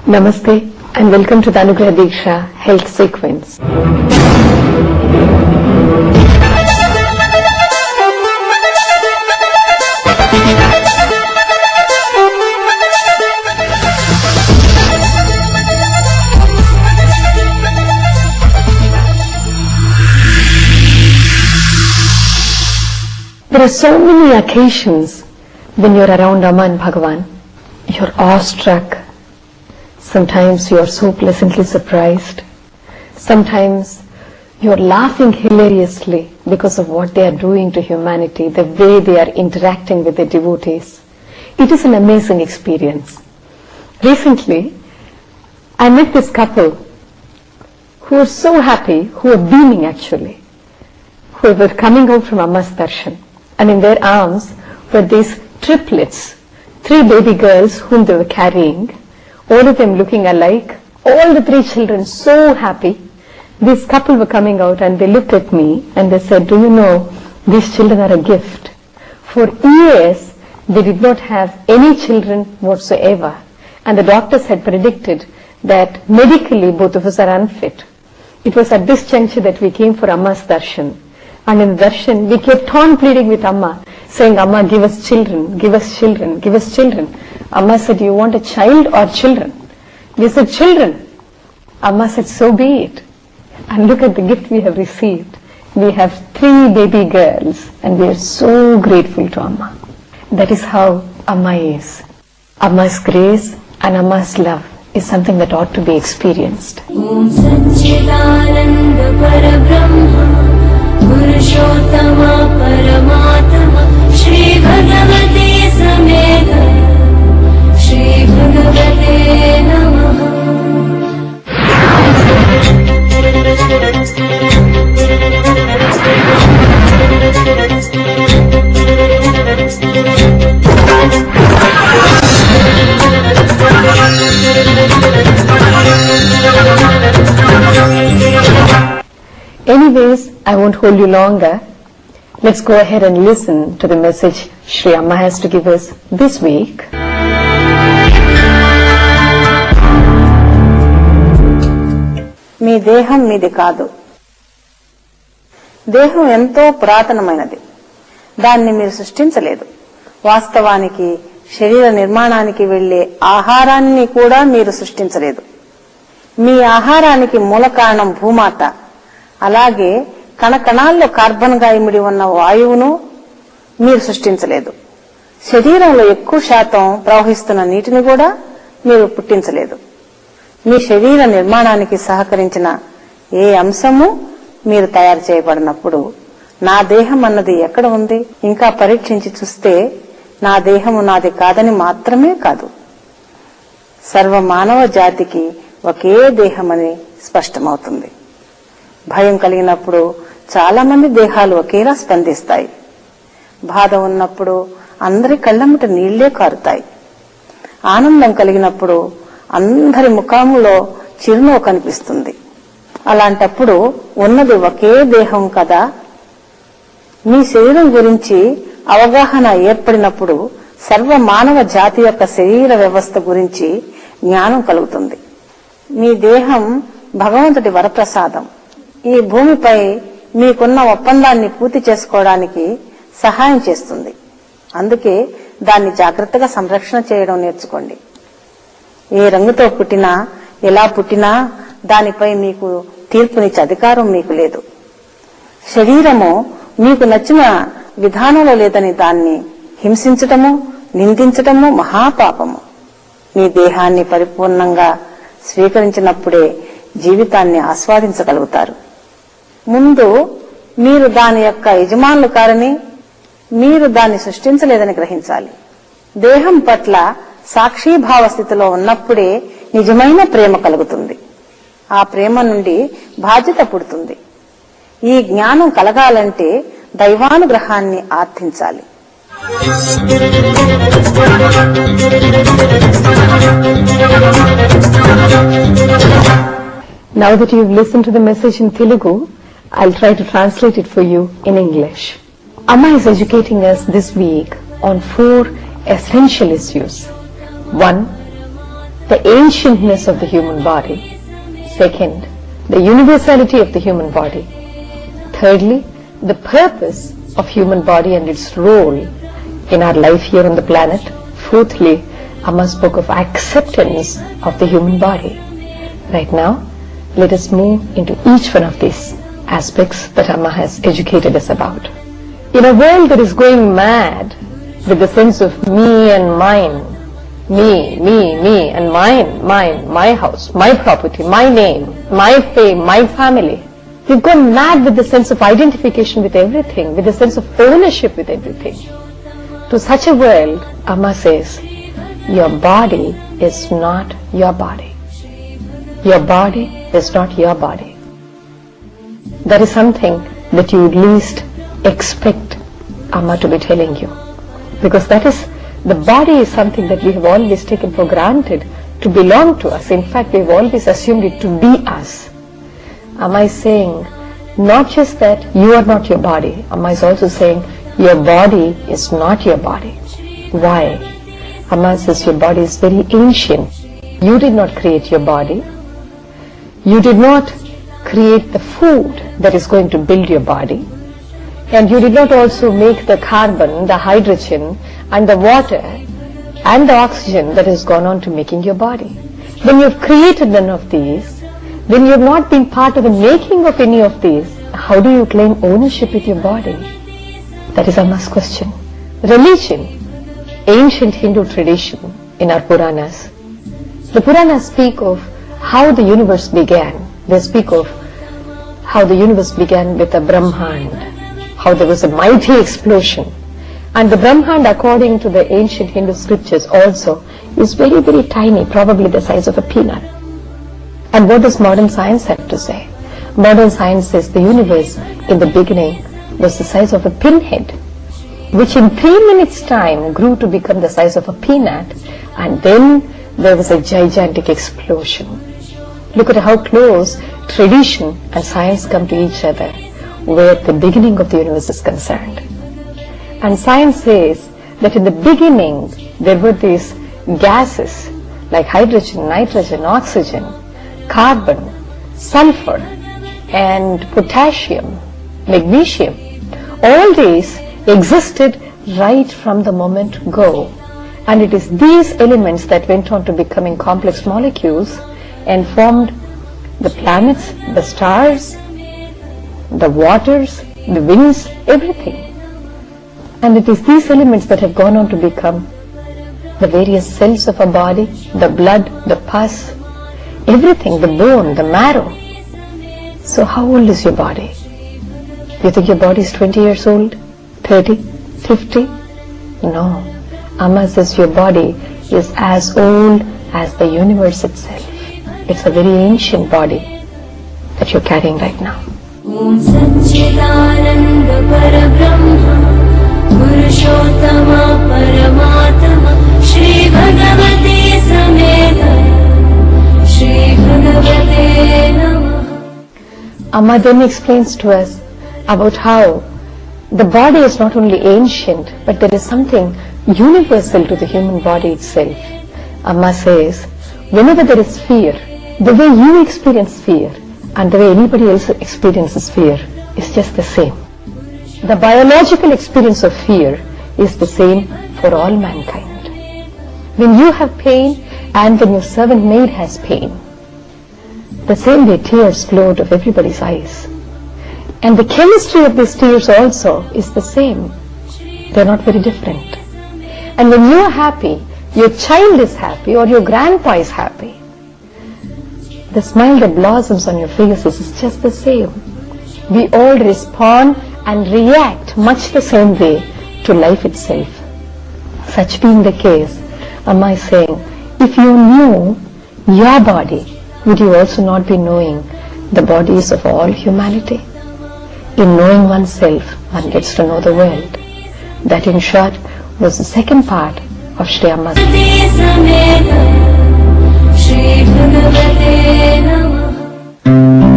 Namaste and welcome to the Anugrah Diksha Health Sequence. There are so many occasions when you're around Amma and Bhagavan, you're awestruck. Sometimes you are so pleasantly surprised. Sometimes you are laughing hilariously because of what they are doing to humanity, the way they are interacting with their devotees. It is an amazing experience. Recently, I met this couple who were so happy, who were beaming actually, who were coming out from Amma's darshan. And in their arms were these triplets, 3 baby girls whom they were carrying. All of them looking alike, all the 3 children so happy. This couple were coming out and they looked at me and they said, do you know, these children are a gift. For years, they did not have any children whatsoever. And the doctors had predicted that medically both of us are unfit. It was at this juncture that we came for Amma's darshan. And in the darshan, we kept on pleading with Amma, saying, Amma, give us children, give us children, give us children. Amma said, you want a child or children? We said, children. Amma said, so be it. And look at the gift we have received. We have 3 baby girls and we are so grateful to Amma. That is how Amma is. Amma's grace and Amma's love is something that ought to be experienced. Om Satchidananda Parabrahma Purushottama Paramatma Shri Bhagavate Samedha Shri Bhagavate Namaha. Anyways, I won't hold you longer. Let's go ahead and listen to the message Shri Amma has to give us this week. మీ దేహం మీది కాదు. దేహం ఎంతో పురాతనమైనది. దాన్ని మీరు సృష్టించలేదు. వాస్తవానికి శరీర నిర్మాణానికి వెళ్లే ఆహారాన్ని కూడా మీరు సృష్టించలేదు. మీ ఆహారానికి మూల కారణం భూమాత. అలాగే కణకణాల్లో కార్బన్ గా ఇమిడి ఉన్న వాయువును మీరు సృష్టించలేదు. శరీరంలో ఎక్కువ శాతం ప్రవహిస్తున్న నీటిని కూడా మీరు పుట్టించలేదు. మీ శరీర నిర్మాణానికి సహకరించిన ఏ అంశము మీరు తయారు చేయబడినప్పుడు నా దేహం అన్నది ఎక్కడ ఉంది? ఇంకా పరీక్షించి చూస్తే నా దేహము నాది కాదని మాత్రమే కాదు, సర్వ మానవ జాతికి ఒకే దేహమని స్పష్టమవుతుంది. భయం కలిగినప్పుడు చాలా మంది దేహాలు ఒకేలా స్పందిస్తాయి. బాధ ఉన్నప్పుడు అందరి కళ్ళమ్మట నీళ్లే కారుతాయి. ఆనందం కలిగినప్పుడు అందరి ముఖంలో చిరునవ్వు కనిపిస్తుంది. అలాంటప్పుడు ఉన్నది ఒకే దేహం కదా. మీ శరీరం గురించి అవగాహన ఏర్పడినప్పుడు సర్వ మానవ జాతి యొక్క శరీర వ్యవస్థ గురించి జ్ఞానం కలుగుతుంది. మీ దేహం భగవంతుడి వరప్రసాదం. ఈ భూమిపై మీకున్న ఒప్పందాన్ని పూర్తి చేసుకోవడానికి సహాయం చేస్తుంది. అందుకే దాన్ని జాగ్రత్తగా సంరక్షణ చేయడం నేర్చుకోండి. ఏ రంగుతో పుట్టినా, ఎలా పుట్టినా దానిపై మీకు తీర్పునిచ్చే అధికారం మీకు లేదు. శరీరము మీకు నచ్చిన విధానంలో లేదని దాన్ని హింసించటము, నిందించటము మహాపాపము. మీ దేహాన్ని పరిపూర్ణంగా స్వీకరించినప్పుడే జీవితాన్ని ఆస్వాదించగలుగుతారు. ముందు మీరు దాని యొక్క యజమానులు కారని, మీరు దాన్ని సృష్టించలేదని గ్రహించాలి. దేహం పట్ల సాక్షీభావ స్థితిలో ఉన్నప్పుడే నిజమైన ప్రేమ కలుగుతుంది. ఆ ప్రేమ నుండి బాధ్యత పుడుతుంది. ఈ జ్ఞానం కలగాలంటే దైవానుగ్రహాన్ని ఆర్థించాలి. Now that you've listened to the message in Telugu, I'll try to translate it for you in English. Amma is educating us this week on 4 essential issues. 1. the ancientness of the human body. Second, the universality of the human body. Thirdly, the purpose of human body and its role in our life here on the planet. Fourthly, Amma spoke of acceptance of the human body. Right now, let us move into each one of these aspects that Amma has educated us about. In a world that is going mad with the sense of me and mine, me, and mine, my house, my property, my name, my fame, my family. We've gone mad with the sense of identification with everything, with the sense of ownership with everything. To such a world, Amma says, your body is not your body. Your body is not your body. That is something that you would least expect Amma to be telling you. Because that is, the body is something that we have always taken for granted to belong to us. In fact, we have always assumed it to be us. Amma is saying, not just that you are not your body, Amma is also saying, your body is not your body. Why? Amma says your body is very ancient. You did not create your body. You did not create the food that is going to build your body. And you did not also make the carbon, the hydrogen, and the water, and the oxygen that has gone on to making your body. When you have created none of these, when you have not been part of the making of any of these, how do you claim ownership with your body? That is Amma's question. Religion, ancient Hindu tradition in our Puranas. The Puranas speak of how the universe began. They speak of how the universe began with a Brahmand, how there was a mighty explosion. And the Brahmand, according to the ancient Hindu scriptures also, is very, very tiny, probably the size of a peanut. And what does modern science have to say? Modern science says the universe in the beginning was the size of a pinhead, which in 3 minutes' time grew to become the size of a peanut, and then there was a gigantic explosion. Look at how close tradition and science come to each other, where the beginning of the universe is concerned. And science says that in the beginning there were these gases like hydrogen, nitrogen, oxygen, carbon, sulfur, and potassium, magnesium. All these existed right from the moment go. And it is these elements that went on to becoming complex molecules and formed the planets, the stars, the waters, the winds, everything. And it is these elements that have gone on to become the various cells of our body, the blood, the pus, everything, the bone, the marrow. So how old is your body? You think your body is 20 years old? 30? 50? No. Amma says your body is as old as the universe itself. It's a very ancient body that you're carrying right now. Om Satchidananda Parabrahma Purushottama Paramatma Shri Bhagavate Samedha Shri Bhagavate Namah. Amma then explains to us about how the body is not only ancient, but there is something universal to the human body itself. Amma says, whenever there is fear, the way you experience fear and the way anybody else experiences fear is just the same. The biological experience of fear is the same for all mankind. When you have pain and when your servant maid has pain, the same way tears flow out of everybody's eyes. And the chemistry of these tears also is the same. They are not very different. And when you are happy, your child is happy or your grandpa is happy, the smile that blossoms on your faces is just the same. We all respond and react much the same way to life itself. Such being the case, Amma is saying, if you knew your body, would you also not be knowing the bodies of all humanity? In knowing oneself, one gets to know the world. That, in short, was the second part of Shri Amma's. Shri Bhagavate Namah.